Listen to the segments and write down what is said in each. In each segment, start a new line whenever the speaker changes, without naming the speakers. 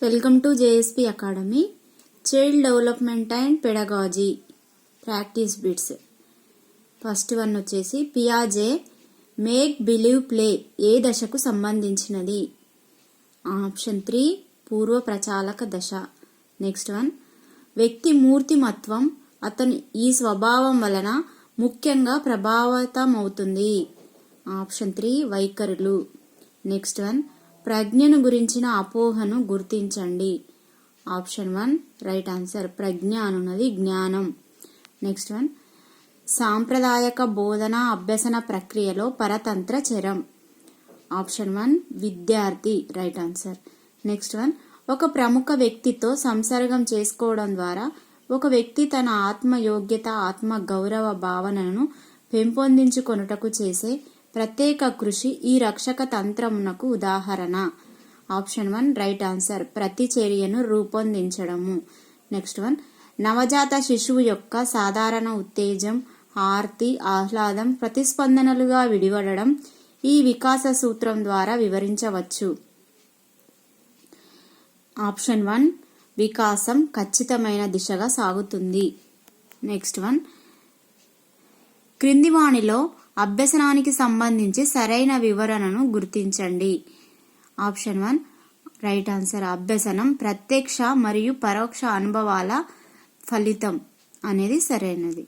Welcome to JSP academy. Child development and pedagogy practice bits. First one వచ్చేసి పియాజే make believe play ఏ దశకు సంబంధించినది? Option 3 పూర్వ ప్రచాలక దశ. Next one వ్యక్తి మూర్తిమత్వం అతని ఈ స్వభావం వలన ముఖ్యంగా ప్రభావితమవుతుంది. ఆప్షన్ 3 వైఖరులు. నెక్స్ట్ వన్ ప్రజ్ఞను గురించిన అపోహను గుర్తించండి. Option 1 right answer. ప్రజ్ఞ అనున్నది జ్ఞానం. నెక్స్ట్ వన్ సాంప్రదాయక బోధన అభ్యసన ప్రక్రియలో పరతంత్ర చరం. ఆప్షన్ 1 విద్యార్థి రైట్ ఆన్సర్. నెక్స్ట్ వన్ ఒక ప్రముఖ వ్యక్తితో సంసర్గం చేసుకోవడం ద్వారా ఒక వ్యక్తి తన ఆత్మయోగ్యత ఆత్మ గౌరవ భావనను పెంపొందించుకొనుటకు చేసే ప్రత్యేక కృషి ఈ రక్షక తంత్రమునకు ఉదాహరణ. Option 1 right answer. ప్రతిచర్యను రూపొందించడము. నెక్స్ట్ వన్ నవజాత శిశువు యొక్క సాధారణ ఉత్తేజం ఆర్తి ఆహ్లాదం ప్రతిస్పందనలుగా విడివడడం ఈ వికాస సూత్రం ద్వారా వివరించవచ్చు. ఆప్షన్ 1 వికాసం ఖచ్చితమైన దిశగా సాగుతుంది. నెక్స్ట్ వన్ క్రింది వాణిలో అభ్యసనానికి సంబంధించి సరైన వివరణను గుర్తించండి. Option 1 right answer. అభ్యసనం ప్రత్యక్ష మరియు పరోక్ష అనుభవాల ఫలితం అనేది సరైనది.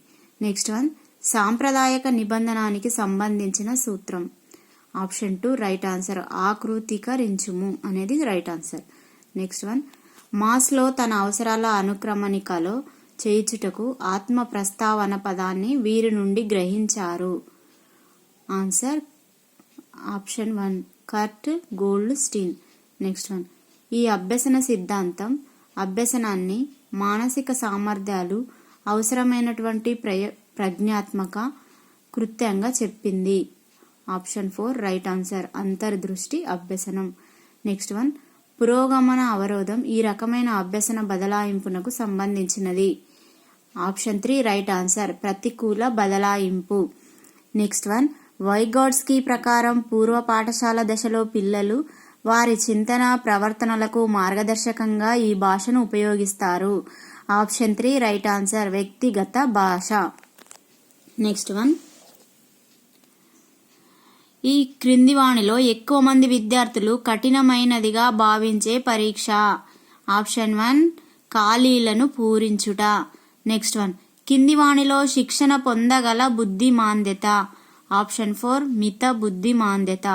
నెక్స్ట్ వన్ సాంప్రదాయక నిబంధనానికి సంబంధించిన సూత్రం. Option 2 right answer. ఆకృతీకరించుము అనేది right answer. Next one Maslow తన అవసరాల అనుక్రమణికలో చేయుచుటకు ఆత్మ ప్రస్తావన పదాన్ని వీరి నుండి గ్రహించారు. ఆన్సర్ ఆప్షన్ 1 కర్ట్ గోల్డ్ స్టీన్. నెక్స్ట్ వన్ ఈ అభ్యసన సిద్ధాంతం అభ్యసనాన్ని మానసిక సామర్థ్యాలు అవసరమైనటువంటి ప్రజ్ఞాత్మక కృత్యంగా చెప్పింది. Option 4 right answer. అంతర్దృష్టి అభ్యసనం. నెక్స్ట్ వన్ పురోగమన అవరోధం ఈ రకమైన అభ్యసన బదలాయింపునకు సంబంధించినది. Option 3 right answer. ప్రతికూల బదలాయింపు. నెక్స్ట్ వన్ వైగాట్స్కీ ప్రకారం పూర్వ పాఠశాల దశలో పిల్లలు వారి చింతన ప్రవర్తనలకు మార్గదర్శకంగా ఈ భాషను ఉపయోగిస్తారు. Option 3 right answer. వ్యక్తిగత భాష. నెక్స్ట్ వన్ ఈ క్రింది వాణిలో ఎక్కువ మంది విద్యార్థులు కఠినమైనదిగా భావించే పరీక్ష. ఆప్షన్ 1 ఖాళీలను పూరించుట. నెక్స్ట్ వన్ కింది వాణిలో శిక్షణ పొందగల బుద్ధిమాంద్యత. ఆప్షన్ 4 మిత బుద్ధిమాంద్యత.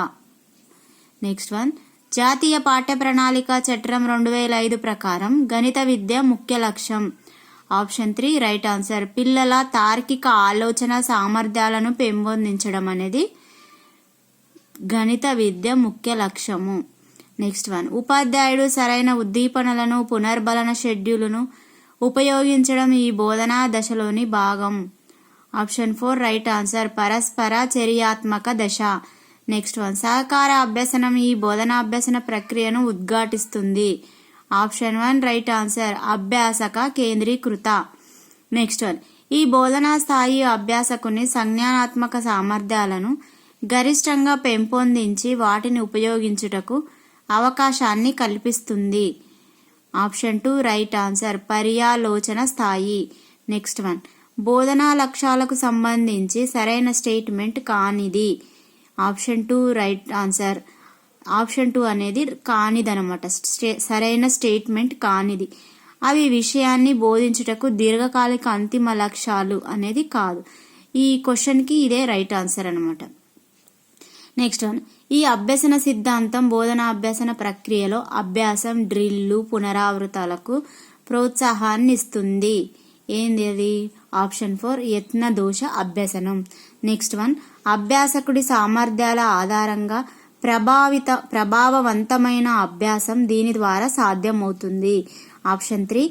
నెక్స్ట్ వన్ జాతీయ పాఠ్య ప్రణాళిక చట్టం 2005 ప్రకారం గణిత విద్య ముఖ్య లక్ష్యం. Option 3 right answer. పిల్లల తార్కిక ఆలోచన సామర్థ్యాలను పెంపొందించడం అనేది గణిత విద్య ముఖ్య లక్ష్యము. నెక్స్ట్ వన్ ఉపాధ్యాయుడు సరైన ఉద్దీపనలను పునర్బలన షెడ్యూలును ఉపయోగించడం ఈ బోధనా దశలోని భాగం. Option 4 right answer. పరస్పర చర్యాత్మక దశ. నెక్స్ట్ వన్ సహకార అభ్యసనం ఈ బోధనాభ్యసన ప్రక్రియను ఉద్ఘాటిస్తుంది. Option 1 right answer. అభ్యాసక కేంద్రీకృత. నెక్స్ట్ వన్ ఈ బోధనా స్థాయి అభ్యాసకుని సంజ్ఞానాత్మక సామర్థ్యాలను గరిష్టంగా పెంపొందించి వాటిని ఉపయోగించుటకు అవకాశాన్ని కల్పిస్తుంది. Option 2 right answer. పర్యాలోచన స్థాయి. నెక్స్ట్ వన్ బోధనా లక్ష్యాలకు సంబంధించి సరైన స్టేట్మెంట్ కానిది. Option 2 right answer. ఆప్షన్ 2 అనేది కానిదనమాట. సరైన స్టేట్మెంట్ కానిది. అవి విషయాన్ని బోధించుటకు దీర్ఘకాలిక అంతిమ లక్ష్యాలు అనేది కాదు. ఈ క్వశ్చన్కి ఇదే రైట్ ఆన్సర్ అనమాట. నెక్స్ట్ వన్ ఈ అభ్యసన సిద్ధాంతం బోధనా అభ్యసన ప్రక్రియలో అభ్యాసం డ్రిల్లు పునరావృతాలకు ప్రోత్సాహాన్ని ఇస్తుంది. ఏంది అది? ఆప్షన్ 4 యత్నదోష అభ్యసనం. నెక్స్ట్ వన్ అభ్యాసకుడి సామర్థ్యాల ఆధారంగా ప్రభావవంతమైన అభ్యాసం దీని ద్వారా సాధ్యమవుతుంది. Option 3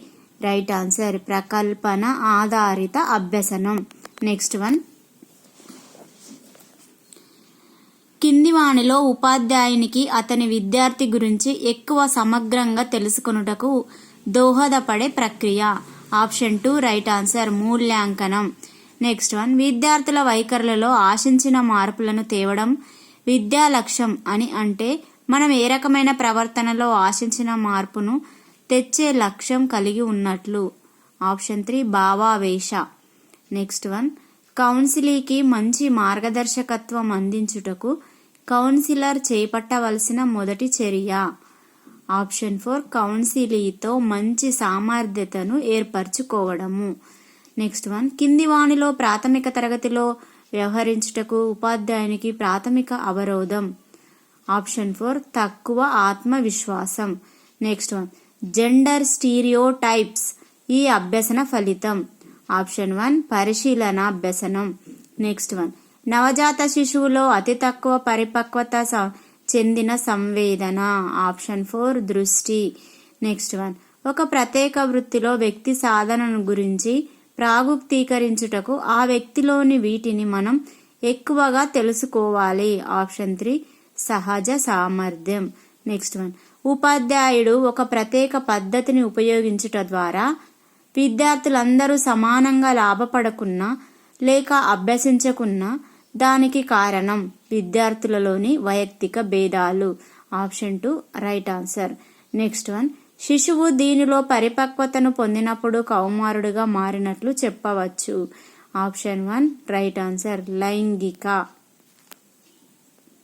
right answer. ప్రకల్పన ఆధారిత అభ్యసనం. నెక్స్ట్ వన్ కింది వాణిలో ఉపాధ్యాయునికి అతని విద్యార్థి గురించి ఎక్కువ సమగ్రంగా తెలుసుకొనుటకు దోహదపడే ప్రక్రియ. Option 2 right answer. మూల్యాంకనం. నెక్స్ట్ వన్ విద్యార్థుల వైఖరులలో ఆశించిన మార్పులను తేవడం విద్యా లక్ష్యం అని అంటే మనం ఏ రకమైన ప్రవర్తనలో ఆశించిన మార్పును తెచ్చే లక్ష్యం కలిగి ఉన్నట్లు. ఆప్షన్ 3 భావావేశ. నెక్స్ట్ వన్, కౌన్సిలీకి మంచి మార్గదర్శకత్వం అందించుటకు కౌన్సిలర్ చేపట్టవలసిన మొదటి చర్య. ఆప్షన్ 4 కౌన్సిలీతో మంచి సామర్థ్యతను ఏర్పరచుకోవడము. నెక్స్ట్ వన్, కింది వానిలో ప్రాథమిక తరగతిలో వ్యవహరించుటకు ఉపాధ్యాయునికి ప్రాథమిక అవరోధం. ఆప్షన్ 4 తక్కువ ఆత్మవిశ్వాసం. నెక్స్ట్ వన్, జెండర్ స్టీరియోటైప్స్ ఈ అభ్యసన ఫలితం. ఆప్షన్ 1 పరిశీలన అభ్యసనం. నెక్స్ట్ వన్, నవజాత శిశువులో అతి తక్కువ పరిపక్వత చెందిన సంవేదన. ఆప్షన్ 4 దృష్టి. నెక్స్ట్ వన్, ఒక ప్రత్యేక వృత్తిలో వ్యక్తి సాధనను గురించి ప్రాగుక్తీకరించుటకు ఆ వ్యక్తిలోని వీటిని మనం ఎక్కువగా తెలుసుకోవాలి. ఆప్షన్ 3 సహజ సామర్థ్యం. నెక్స్ట్ వన్, ఉపాధ్యాయుడు ఒక ప్రత్యేక పద్ధతిని ఉపయోగించుట ద్వారా విద్యార్థులందరూ సమానంగా లాభపడకున్నా లేక అభ్యసించకున్నా దానికి కారణం విద్యార్థులలోని వైయక్తిక భేదాలు. Option 2 right answer. Next one, శిశువు దీనిలో పరిపక్వతను పొందినప్పుడు కౌమారుడుగా మారినట్లు చెప్పవచ్చు. ఆప్షన్ 1 రైట్ ఆన్సర్ లైంగిక.